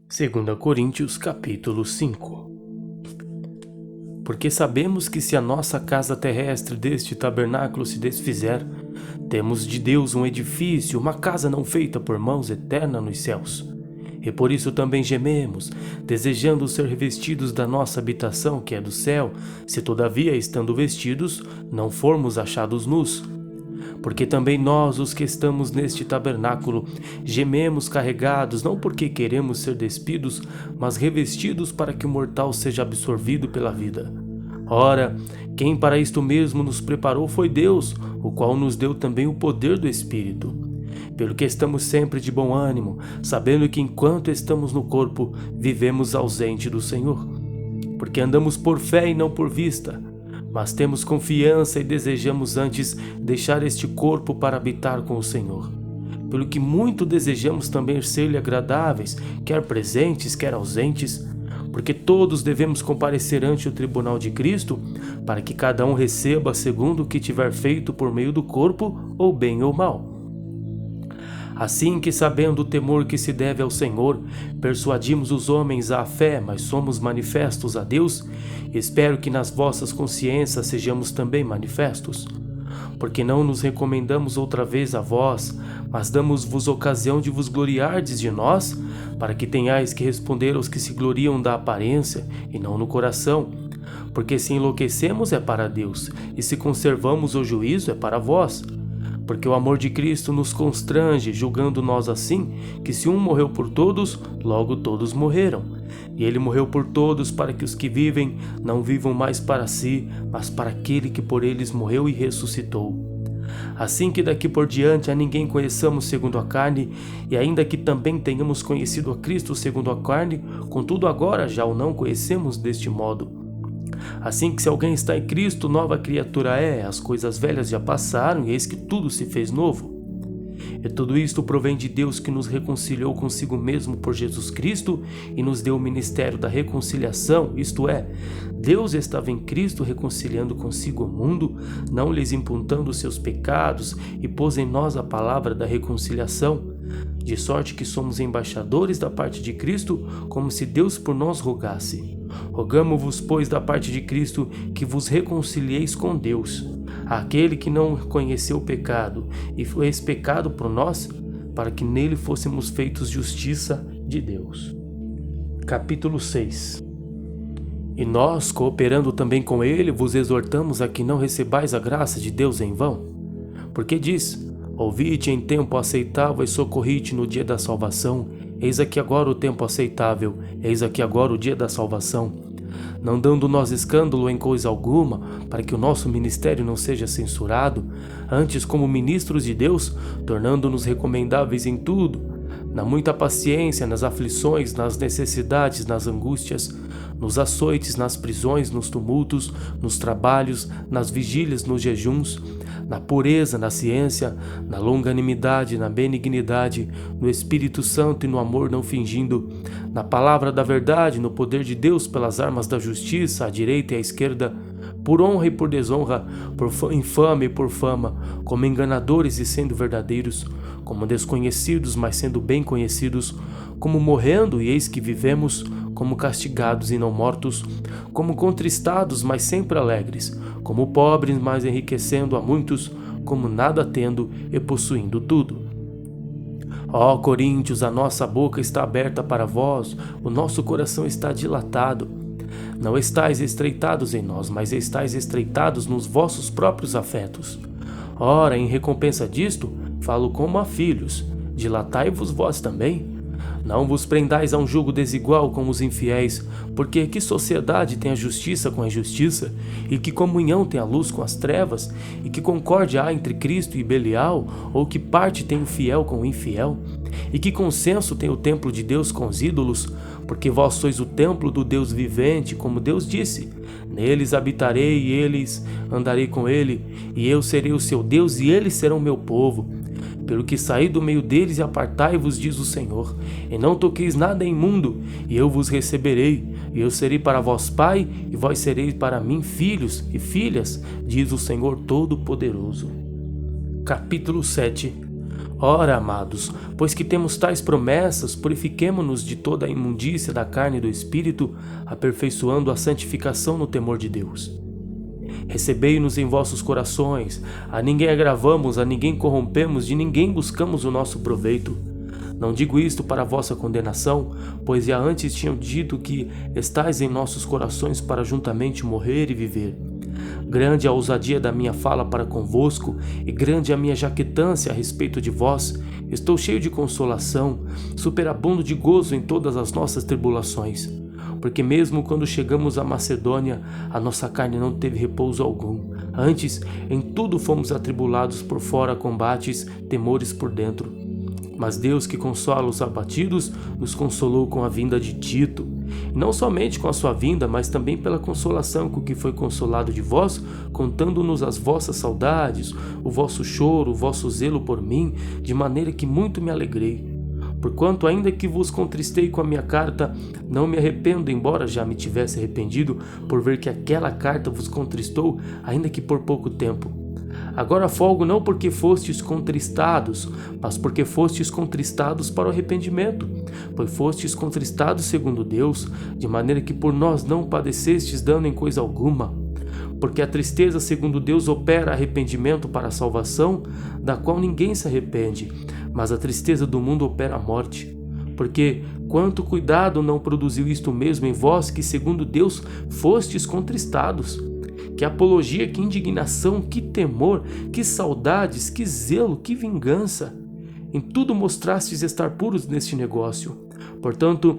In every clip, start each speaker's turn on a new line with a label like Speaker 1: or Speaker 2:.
Speaker 1: 2 Coríntios capítulo 5. Porque sabemos que se a nossa casa terrestre deste tabernáculo se desfizer, temos de Deus um edifício, uma casa não feita por mãos, eterna nos céus. E por isso também gememos, desejando ser revestidos da nossa habitação que é do céu, se todavia, estando vestidos, não formos achados nus. Porque também nós, os que estamos neste tabernáculo, gememos carregados, não porque queremos ser despidos, mas revestidos para que o mortal seja absorvido pela vida. Ora, quem para isto mesmo nos preparou foi Deus, o qual nos deu também o poder do Espírito. Pelo que estamos sempre de bom ânimo, sabendo que enquanto estamos no corpo, vivemos ausente do Senhor. Porque andamos por fé e não por vista. Mas temos confiança e desejamos antes deixar este corpo para habitar com o Senhor. Pelo que muito desejamos também ser-lhe agradáveis, quer presentes, quer ausentes, porque todos devemos comparecer ante o tribunal de Cristo, para que cada um receba segundo o que tiver feito por meio do corpo, ou bem ou mal. Assim que, sabendo o temor que se deve ao Senhor, persuadimos os homens à fé, mas somos manifestos a Deus, espero que nas vossas consciências sejamos também manifestos. Porque não nos recomendamos outra vez a vós, mas damos-vos ocasião de vos gloriardes de nós, para que tenhais que responder aos que se gloriam da aparência, e não no coração. Porque se enlouquecemos é para Deus, e se conservamos o juízo é para vós. Porque o amor de Cristo nos constrange, julgando nós assim, que se um morreu por todos, logo todos morreram. E ele morreu por todos para que os que vivem não vivam mais para si, mas para aquele que por eles morreu e ressuscitou. Assim que daqui por diante a ninguém conheçamos segundo a carne, e ainda que também tenhamos conhecido a Cristo segundo a carne, contudo agora já o não conhecemos deste modo. Assim que se alguém está em Cristo, nova criatura é, as coisas velhas já passaram e eis que tudo se fez novo. E tudo isto provém de Deus que nos reconciliou consigo mesmo por Jesus Cristo e nos deu o ministério da reconciliação, isto é, Deus estava em Cristo reconciliando consigo o mundo, não lhes imputando seus pecados e pôs em nós a palavra da reconciliação, de sorte que somos embaixadores da parte de Cristo, como se Deus por nós rogasse. Rogamo-vos, pois, da parte de Cristo, que vos reconcilieis com Deus. Aquele que não conheceu o pecado e fez pecado por nós, para que nele fôssemos feitos justiça de Deus. Capítulo 6. E nós, cooperando também com ele, vos exortamos a que não recebais a graça de Deus em vão. Porque diz: ouvi-te em tempo aceitável e socorri-te no dia da salvação. Eis aqui agora o tempo aceitável, eis aqui agora o dia da salvação. Não dando nós escândalo em coisa alguma, para que o nosso ministério não seja censurado, antes como ministros de Deus, tornando-nos recomendáveis em tudo, na muita paciência, nas aflições, nas necessidades, nas angústias, nos açoites, nas prisões, nos tumultos, nos trabalhos, nas vigílias, nos jejuns, na pureza, na ciência, na longanimidade, na benignidade, no Espírito Santo e no amor não fingindo, na palavra da verdade, no poder de Deus pelas armas da justiça, à direita e à esquerda, por honra e por desonra, por infame e por fama, como enganadores e sendo verdadeiros, como desconhecidos, mas sendo bem conhecidos, como morrendo e eis que vivemos, como castigados e não mortos, como contristados, mas sempre alegres, como pobres, mas enriquecendo a muitos, como nada tendo e possuindo tudo. Ó Coríntios, a nossa boca está aberta para vós, o nosso coração está dilatado. Não estáis estreitados em nós, mas estáis estreitados nos vossos próprios afetos. Ora, em recompensa disto, falo como a filhos, dilatai-vos vós também. Não vos prendais a um jugo desigual com os infiéis, porque que sociedade tem a justiça com a injustiça, e que comunhão tem a luz com as trevas, e que concórdia há entre Cristo e Belial, ou que parte tem o fiel com o infiel, e que consenso tem o templo de Deus com os ídolos, porque vós sois o templo do Deus vivente, como Deus disse: neles habitarei e eles andarei com ele, e eu serei o seu Deus e eles serão meu povo. Pelo que saí do meio deles e apartai-vos, diz o Senhor, e não toqueis nada imundo, e eu vos receberei, e eu serei para vós pai, e vós sereis para mim filhos e filhas, diz o Senhor Todo-Poderoso. Capítulo 7. Ora, amados, pois que temos tais promessas, purifiquemo-nos de toda a imundícia da carne e do espírito, aperfeiçoando a santificação no temor de Deus. Recebei-nos em vossos corações, a ninguém agravamos, a ninguém corrompemos, de ninguém buscamos o nosso proveito. Não digo isto para a vossa condenação, pois já antes tinham dito que estais em nossos corações para juntamente morrer e viver. Grande a ousadia da minha fala para convosco, e grande a minha jaquetância a respeito de vós. Estou cheio de consolação, superabundo de gozo em todas as nossas tribulações. Porque mesmo quando chegamos à Macedônia, a nossa carne não teve repouso algum. Antes, em tudo fomos atribulados por fora, combates, temores por dentro. Mas Deus, que consola os abatidos, nos consolou com a vinda de Tito. E não somente com a sua vinda, mas também pela consolação com que foi consolado de vós, contando-nos as vossas saudades, o vosso choro, o vosso zelo por mim, de maneira que muito me alegrei. Porquanto, ainda que vos contristei com a minha carta, não me arrependo, embora já me tivesse arrependido, por ver que aquela carta vos contristou, ainda que por pouco tempo. Agora folgo não porque fostes contristados, mas porque fostes contristados para o arrependimento, pois fostes contristados segundo Deus, de maneira que por nós não padecestes dano em coisa alguma. Porque a tristeza segundo Deus opera arrependimento para a salvação, da qual ninguém se arrepende, mas a tristeza do mundo opera a morte. Porque quanto cuidado não produziu isto mesmo em vós, que segundo Deus fostes contristados? Que apologia, que indignação, que temor, que saudades, que zelo, que vingança. Em tudo mostrastes estar puros neste negócio. Portanto,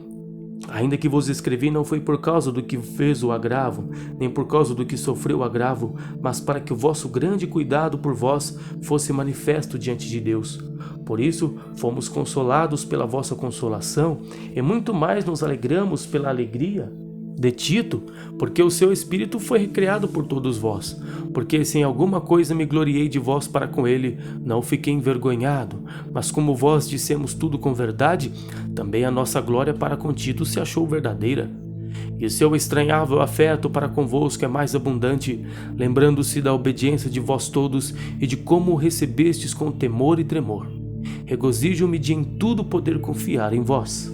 Speaker 1: ainda que vos escrevi, não foi por causa do que fez o agravo, nem por causa do que sofreu o agravo, mas para que o vosso grande cuidado por vós fosse manifesto diante de Deus. Por isso, fomos consolados pela vossa consolação, e muito mais nos alegramos pela alegria de Tito, porque o seu espírito foi recriado por todos vós. Porque se em alguma coisa me gloriei de vós para com ele, não fiquei envergonhado, mas como vós dissemos tudo com verdade, também a nossa glória para com Tito se achou verdadeira. E o seu estranhável afeto para convosco é mais abundante, lembrando-se da obediência de vós todos e de como o recebestes com temor e tremor. Regozijo-me de em tudo poder confiar em vós.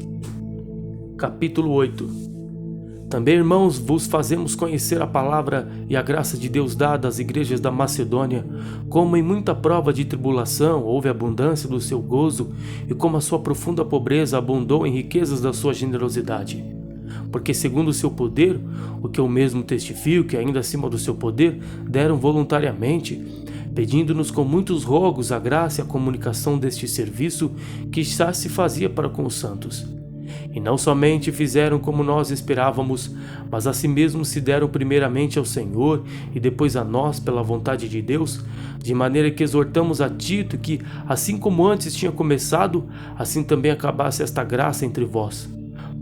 Speaker 1: Capítulo 8. Também, irmãos, vos fazemos conhecer a palavra e a graça de Deus dada às igrejas da Macedônia, como em muita prova de tribulação houve abundância do seu gozo, e como a sua profunda pobreza abundou em riquezas da sua generosidade. Porque segundo o seu poder, o que eu mesmo testifico, que ainda acima do seu poder, deram voluntariamente, pedindo-nos com muitos rogos a graça e a comunicação deste serviço que já se fazia para com os santos. E não somente fizeram como nós esperávamos, mas a si mesmos se deram primeiramente ao Senhor e depois a nós pela vontade de Deus, de maneira que exortamos a Tito que, assim como antes tinha começado, assim também acabasse esta graça entre vós.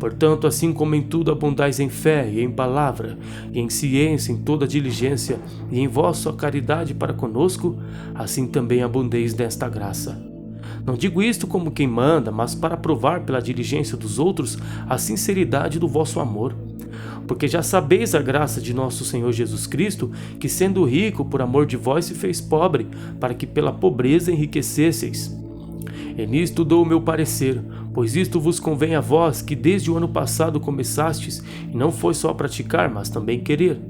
Speaker 1: Portanto, assim como em tudo abundais em fé e em palavra, e em ciência, em toda diligência, e em vossa caridade para conosco, assim também abundeis nesta graça. Não digo isto como quem manda, mas para provar pela diligência dos outros a sinceridade do vosso amor. Porque já sabeis a graça de nosso Senhor Jesus Cristo, que sendo rico por amor de vós se fez pobre, para que pela pobreza enriquecesseis. E nisto dou o meu parecer, pois isto vos convém a vós, que desde o ano passado começastes, e não foi só praticar, mas também querer.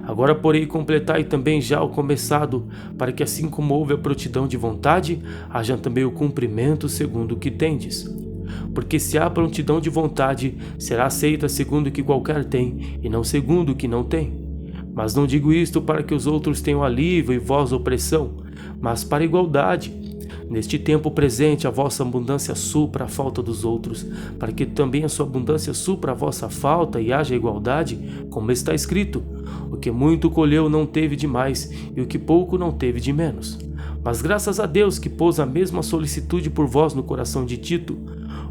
Speaker 1: Agora, porém, completai também já o começado, para que assim como houve a prontidão de vontade, haja também o cumprimento segundo o que tendes. Porque se há prontidão de vontade, será aceita segundo o que qualquer tem, e não segundo o que não tem. Mas não digo isto para que os outros tenham alívio e vós opressão, mas para igualdade. Neste tempo presente a vossa abundância supra a falta dos outros, para que também a sua abundância supra a vossa falta e haja igualdade, como está escrito: o que muito colheu não teve de mais, e o que pouco não teve de menos. Mas graças a Deus que pôs a mesma solicitude por vós no coração de Tito,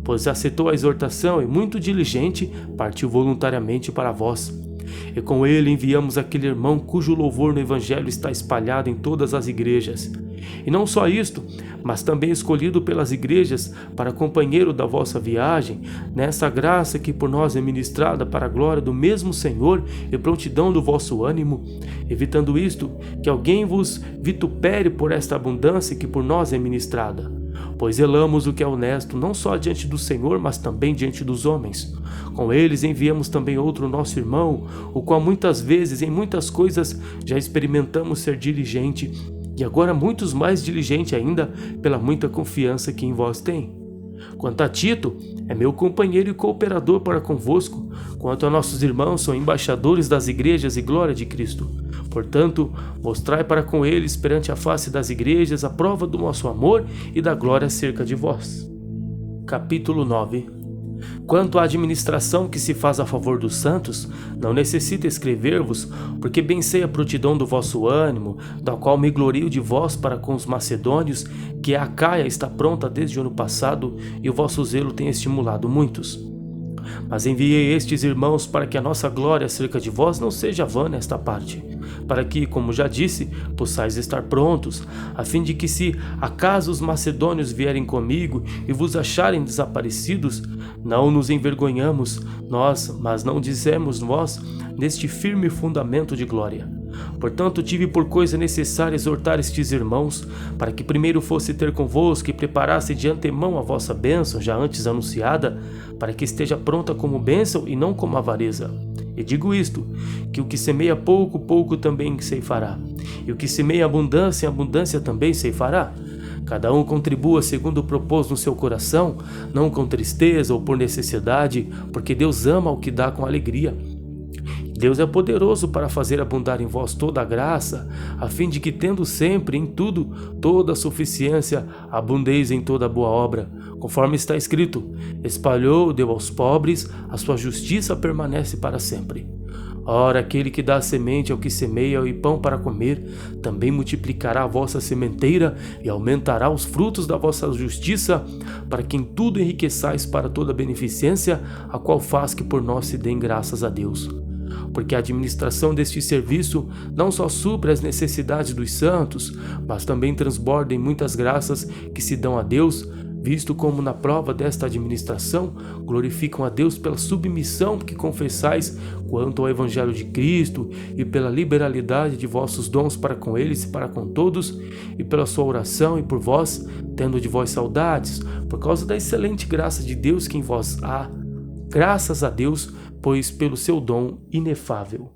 Speaker 1: pois aceitou a exortação e muito diligente partiu voluntariamente para vós. E com ele enviamos aquele irmão cujo louvor no Evangelho está espalhado em todas as igrejas. E não só isto, mas também escolhido pelas igrejas para companheiro da vossa viagem, nessa graça que por nós é ministrada para a glória do mesmo Senhor e prontidão do vosso ânimo, evitando isto, que alguém vos vitupere por esta abundância que por nós é ministrada. pois zelamos o que é honesto, não só diante do Senhor, mas também diante dos homens. Com eles enviamos também outro nosso irmão, o qual muitas vezes, em muitas coisas, já experimentamos ser diligente, e agora muitos mais diligente ainda, pela muita confiança que em vós tem. Quanto a Tito, é meu companheiro e cooperador para convosco. Quanto a nossos irmãos, são embaixadores das igrejas e glória de Cristo. Portanto, mostrai para com eles perante a face das igrejas a prova do nosso amor e da glória acerca de vós. Capítulo 9. Quanto à administração que se faz a favor dos santos, não necessito escrever-vos, porque bem sei a prontidão do vosso ânimo, da qual me glorio de vós para com os macedônios, que a Acaia está pronta desde o ano passado, e o vosso zelo tem estimulado muitos. Mas enviei estes irmãos para que a nossa glória acerca de vós não seja vã nesta parte, para que, como já disse, possais estar prontos, a fim de que, se acaso os macedônios vierem comigo e vos acharem desaparecidos, não nos envergonhamos nós, mas não dizemos vós, neste firme fundamento de glória. Portanto, tive por coisa necessária exortar estes irmãos, para que primeiro fosse ter convosco e preparasse de antemão a vossa bênção, já antes anunciada, para que esteja pronta como bênção e não como avareza. E digo isto, que o que semeia pouco, pouco também ceifará, e o que semeia abundância, abundância também ceifará. Cada um contribua segundo propôs no seu coração, não com tristeza ou por necessidade, porque Deus ama o que dá com alegria. Deus é poderoso para fazer abundar em vós toda a graça, a fim de que, tendo sempre, em tudo, toda a suficiência, abundeis em toda boa obra. Conforme está escrito, espalhou, deu aos pobres, a sua justiça permanece para sempre. Ora, aquele que dá a semente ao que semeia e pão para comer, também multiplicará a vossa sementeira e aumentará os frutos da vossa justiça, para que em tudo enriqueçais para toda beneficência, a qual faz que por nós se deem graças a Deus. Porque a administração deste serviço não só supre as necessidades dos santos, mas também transborda em muitas graças que se dão a Deus, visto como na prova desta administração glorificam a Deus pela submissão que confessais quanto ao Evangelho de Cristo e pela liberalidade de vossos dons para com eles e para com todos, e pela sua oração e por vós, tendo de vós saudades, por causa da excelente graça de Deus que em vós há, graças a Deus, pois pelo seu dom inefável.